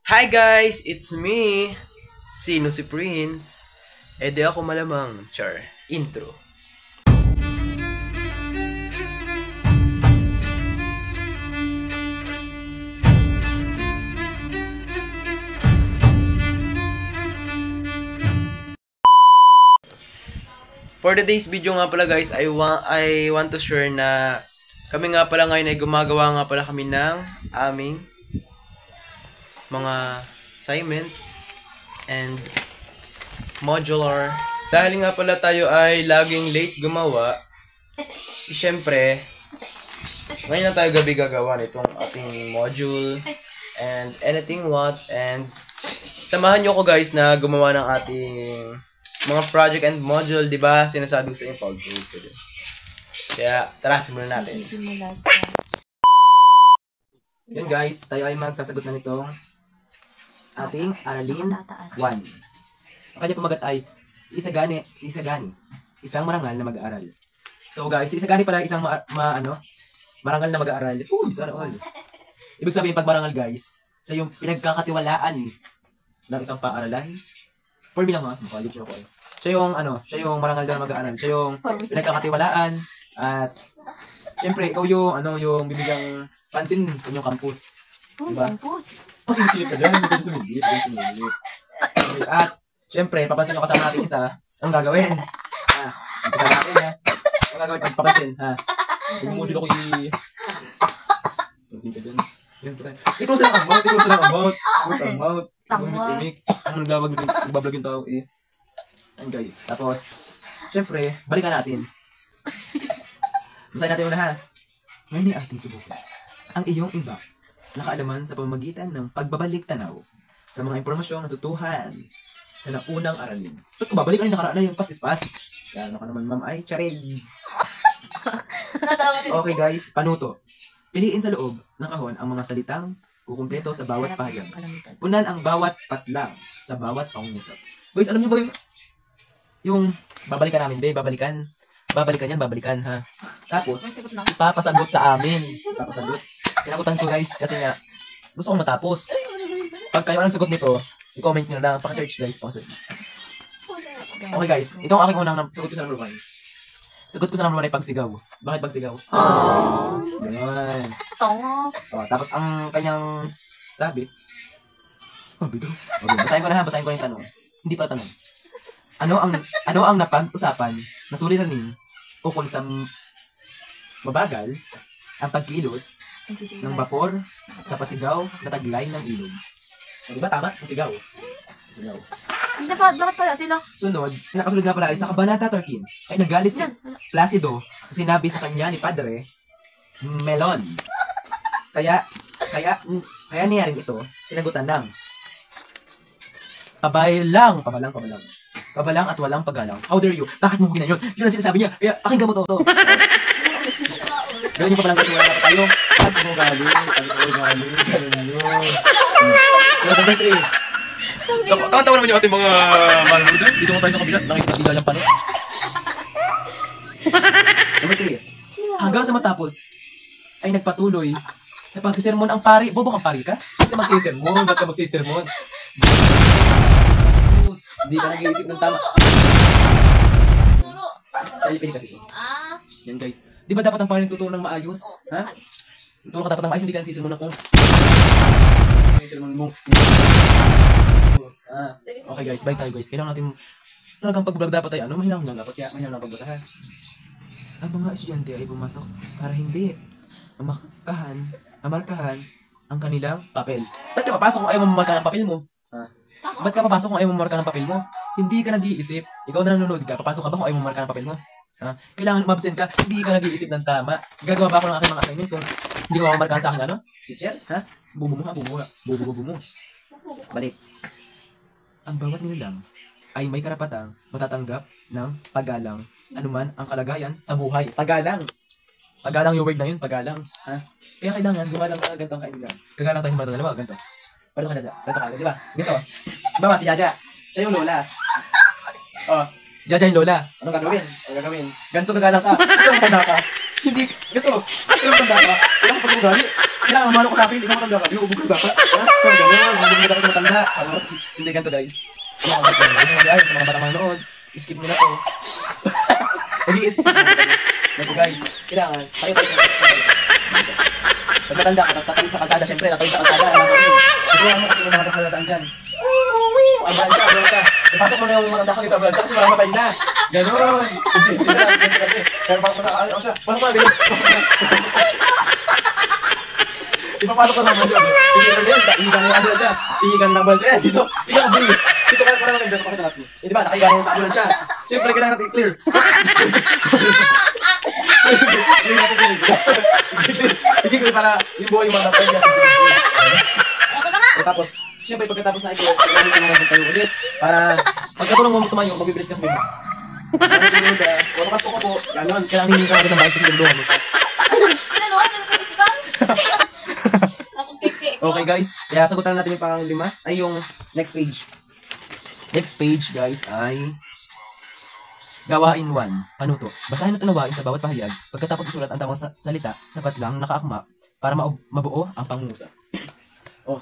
Hi guys! It's me! Sino si Prince? Di ako malamang. Char. Intro. For today's video nga pala guys, I want to share na kami nga pala ngayon ay gumagawa nga pala kami ng aming mga assignment and modular. Dahil nga pala tayo ay laging late gumawa, syempre, ngayon na tayo gabi gagawa nitong ating module and anything what, and samahan nyo ko guys na gumawa ng ating mga project and module, di ba? Sinasabi ko sa inyo, pag-grade ko din. Kaya, tara, simulan natin. Yan guys, tayo ay magsasagot na nitong ating aralin 1. Ang kanya pumagat ay si Isagani, isang marangal na mag-aaral. So guys, si Isagani pala isang marangal na mag-aaral. Sana all. Ibig sabihin, pag marangal guys, siya yung pinagkakatiwalaan ng isang paaralan. For me lang ha, college ako. Siya yung marangal na mag-aaral. Siya yung pinagkakatiwalaan at syempre, ikaw yung bibigyang pansin sa inyong campus. Diba? Campus? Silip ka dyan, hindi ka sumilip. At syempre, papansin nyo kasama natin isa, ang gagawin? Kasama natin ha. Ang gagawin pag papansin ha. Bumudyo ako pansin ka dyan. I-close lang ang mouth. Close ang mouth. Ang nagbablog yung tao eh. And guys, tapos, syempre, balikan natin. Basahin natin muna ha. Ngayon ay ating subukan ang iyong iba na kaalaman sa pamamagitan ng pagbabalik tanaw sa mga impormasyong natutuhan sa naunang aralin. Ba't ko babalik ang nakaraan na yung past is past? Yan, ano ka naman ma'am ay charade. Okay guys, panuto. Piliin sa loob ng kahon ang mga salitang kukumpleto sa bawat pahayag. Punan ang bawat patlang sa bawat pangungusap. Guys, alam niyo ba yung babalikan namin, babalikan ha. Tapos, ipapasagot sa amin. Sinagutan ko guys, kasi nga, gusto kong matapos. Pag kayo ang sagot nito, i-comment nyo na lang, paka-search guys, paka-search. Okay guys, ito ang aking unang sagot ko sa number 1. Sagot ko sa number 1 ay pagsigaw. Bakit pagsigaw? Ganyan. Tapos ang kanyang sabi daw. Okay, basahin ko yung tanong. Hindi pa tanong. Ano ang napag-usapan na suliranin ukol sa mabagal ang pagkilos ng vapor sa pasigaw na taglay ng ilog? Di ba tama? Pasigaw. Bakit pala sila? Sunod, nakasunod nga pala ay sa Kabanata 13 ay nagalit si Placido sa sinabi sa kanya ni Padre Melon. Kaya niyaring ito, sinagutan ng Pabalang at walang paggalang. How dare you? Bakit mo ginayon? Yun ang sinasabi niya. Kaya aking gamot to. Gawin niyo pa palang kasi wala na tayo. At mo galing. Number 3. Tawa naman yung ating mga manunood. Dito mo tayo sa kabila. Nakikita sila lang pano. Number 3. Hanggang sa matapos ay nagpatuloy sa pagsisermon ang pari. Bobo kang pari ka? Ba't ka magsisermon? Hindi ka nag-iisip ng tama. Salipin kasi. Yan guys. Di ba dapat ang pari tutulong ng maayos? Ha? Tutulong ka dapat ng maayos, hindi ka nagsisermon ako. Sermon mo. Okay guys, balik tayo guys. Kailangan natin talagang pag-vlog dapat ay mahinaw lang dapat. Kaya mahinaw lang pagbasahan. Ang mga estudyante ay pumasok para hindi markahan ang kanilang papel. Ba't ka papasok kung ayaw mo mamarkahan ang papel mo? Ba't ka papasok kung ayaw mo mamarkahan ang papel mo? Hindi ka nag-iisip. Ikaw na nanonood ka, papasok ka ba kung ayaw mo mamarkahan ang papel mo? Kailangan umabsent ka, hindi ka nag-iisip ng tama. Gagawa ba ako ng aking mga assignment kung hindi ko mamarkahan sa akin teacher? Bubo mo. Balik. Ang bawat nilalang ay may karapatang matatanggap ng paggalang anuman ang kalagayan sa buhay. Paggalang yung word na yun, paggalang. Kaya kailangan gumalang ka ganito ang kailangan. Kagalang tayo mga dalawa, ganito. Ganito ka, di ba? Ganito. Diba si Jaja? Siya yung lola. Si Jaja yung lola. Anong gagawin? Ganito gagalang ka. Ito ang tanda ka. Hindi. Ganito. Ito ang tanda ka. Kailangan pag-ugali. Kailangan mamalo ko sa akin. Ikaw ang tanda ka. Yung ubog ka. Ito ang gano'n. Hindi ganito guys. Guys, sa mga batang manonood, skip nyo na to. Mag-i-skip nyo na ganito guys. Kailangan, tayo. Pag matanda ka, tapos tatawid sa kalsada, syempre, tatawid sa kalsada. Ito ang mga kasi mga nakalataan dyan. Abran ka. Ipasok mo na yung matanda ka sa abran kasi maramatay na. Ganon. Pero pasok mo sa kalsada, siya. Pasok mo na, ganun. Ipapasok ko sa abran siya. Ihigan na yung abran siya. Ihigan na abran siya. Dito. Dito ka parang maganda. Pakita natin. Di ba, nakahiga na yung sa abran siya. Siyempre, kailangan natin i-clear. Hindi para yung buhay yung mga napay niya. Tapos, siyempre pagkatapos na ito, kailangan ko naman tayo ulit. Para pagkatulong mo tumayo, mabibilis ka sa bebe. Kung kasto ko po, gano'n, kailangan hindi ka natin ng bayad kasi gulungan mo. Okay guys, kaya sagutan natin yung pang-5, ay yung next page. Next page guys ay Gawain 1. Ano to? Basahin at unawain sa bawat pahayag. Pagkatapos isulat ang tamang salita, sapat lang nakaakma para mabuo ang pangungusap. Oh.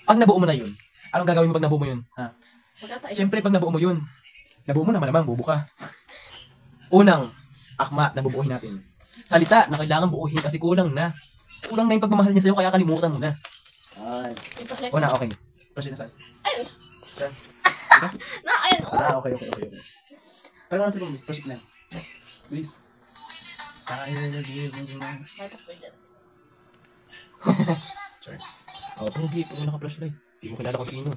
Pag nabuo mo na yun, anong gagawin mo pag nabuo mo yun? Ha? Siyempre, pag nabuo mo yun, nabuo mo naman, bubo ka. Unang akma na bubuuhin natin. Salita na kailangan buuhin kasi kulang na. Kulang na yung pagmamahal niya sa'yo, kaya kalimutan mo na. Ay. Una, okay. Proceed na saan? Ayun. Saan? Na, ayun. Okay. Pero ano sa kong, proceed lang. Please. Sorry. Oh, pogi, pag naka-flashlight. Hindi mo kilala kung sino.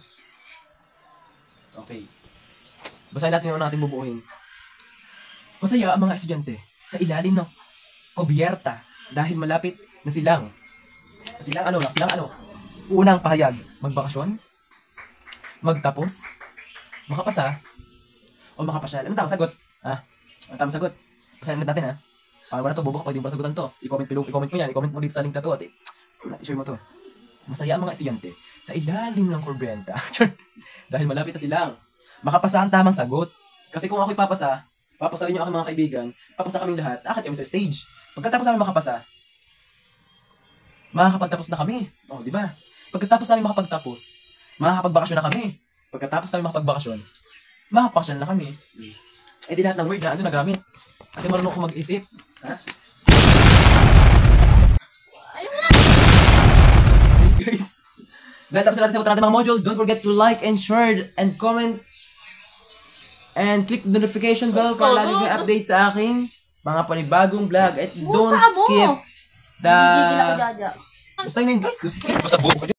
Okay. Basahin natin yung natin bubuuhin. Masaya ang mga estudyante sa ilalim ng kubierta dahil malapit na silang ano? Unang pahayag, magbakasyon, magtapos, makapasa, o makapasyal. Ano tamang sagot? Ha? Ano tamang sagot? Basahin natin ha. Para wala to, bobo ka pag di mo sagutan to. I-comment mo yan. I-comment mo dito sa link na to. At i-share mo to. Masaya ang mga estudyante sa ilalim ng kuryenta. Dahil malapit na silang makapasa ang tamang sagot. Kasi kung ako'y papasa rin yung aking mga kaibigan, papasa kaming lahat, akit kami sa stage. Pagkatapos namin makapasa, makakapagtapos na kami. O, di ba? Pagkatapos namin makapagtapos, makakapagbakasyon na kami. Pagkatapos namin makapagbakasyon, makapakasyon na kami. Eh di lahat ng word na ano nagamit. Kasi marunong ako mag-isip. Ha? Guys, dahil tapos natin sa natin mga module, don't forget to like and share and comment and click the notification bell para lagi may update sa aking mga panibagong vlog. At don't skip the... Basta yun guys, basta buo ko dyan.